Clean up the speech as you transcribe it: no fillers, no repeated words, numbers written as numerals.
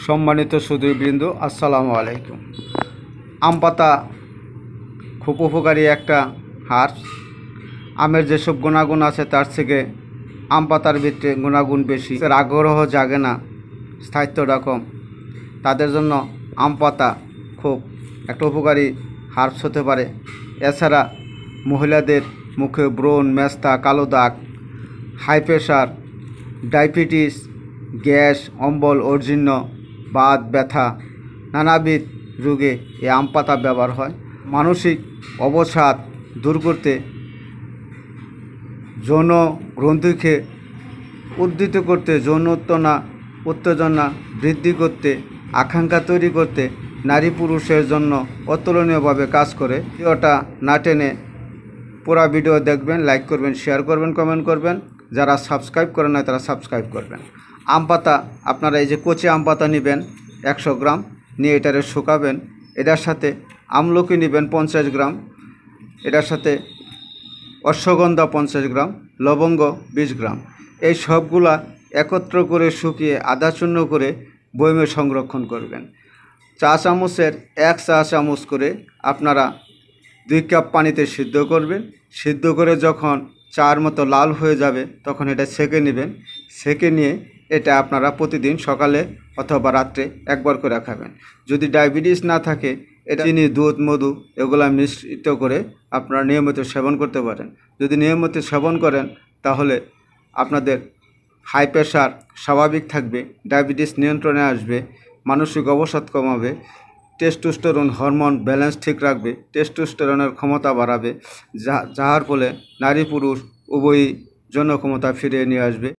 সম্মানিত সুধীবৃন্দ, আসসালামু আলাইকুম। আম পাতা খুব উপকারী একটা হার্বস। আমের যেসব গুণাগুণ আছে তার থেকে আম পাতার ভিতরে গুণাগুণ বেশি, আগ্রহ জাগে না, স্থায়িত্বটা কম। তাদের জন্য আম পাতা খুব একটা উপকারী হার্বস হতে পারে। এছাড়া মহিলাদের মুখে ব্রণ, মেস্তা, কালো দাগ, হাই প্রেশার, ডায়াবেটিস, গ্যাস, অম্বল, অজীর্ণ, বাত, ব্যথা, নানাবিধ রোগে এই আম পাতা ব্যবহার হয়। মানসিক অবসাদ দূর করতে, যৌন গ্রন্থিকে উদ্দীত করতে, যৌন উত্তেজনা বৃদ্ধি করতে, আকাঙ্ক্ষা তৈরি করতে নারী পুরুষের জন্য অতুলনীয়ভাবে কাজ করে। ভিডিওটা না টেনে পুরো ভিডিও দেখবেন, লাইক করবেন, শেয়ার করবেন, কমেন্ট করবেন। যারা সাবস্ক্রাইব করেন না তারা সাবস্ক্রাইব করবেন। আম পাতা আপনারা এই যে কচি আম পাতা নেবেন 100 গ্রাম, নিয়ে এটারে শুকাবেন। এটার সাথে আমলকি নেবেন 50 গ্রাম, এটার সাথে অশ্বগন্ধা 50 গ্রাম, লবঙ্গ 20 গ্রাম। এই সবগুলা একত্র করে শুকিয়ে আদা চূর্ণ করে বয়মে সংরক্ষণ করবেন। চা চামচের 1 চা চামচ করে আপনারা 2 কাপ পানিতে সিদ্ধ করবেন। সিদ্ধ করে যখন চার মতো লাল হয়ে যাবে তখন এটা ছেঁকে নেবেন। ছেঁকে নিয়ে এটা আপনারা প্রতিদিন সকালে অথবা রাত্রে একবার করে খাবেন। যদি ডায়াবেটিস না থাকে, এটা চিনি, দুধ, মধু এগুলা মিশ্রিত করে আপনারা নিয়মিত সেবন করতে পারেন। যদি নিয়মিত সেবন করেন তাহলে আপনাদের হাই প্রেশার স্বাভাবিক থাকবে, ডায়াবেটিস নিয়ন্ত্রণে আসবে, মানসিক অবসাদ কমাবে, টেস্টোস্টেরন হরমোন ব্যালেন্স ঠিক রাখবে, টেস্টোস্টেরনের ক্ষমতা বাড়াবে, যার ফলে নারী পুরুষ উভয়ই জনক্ষমতা ফিরিয়ে নিয়ে আসবে।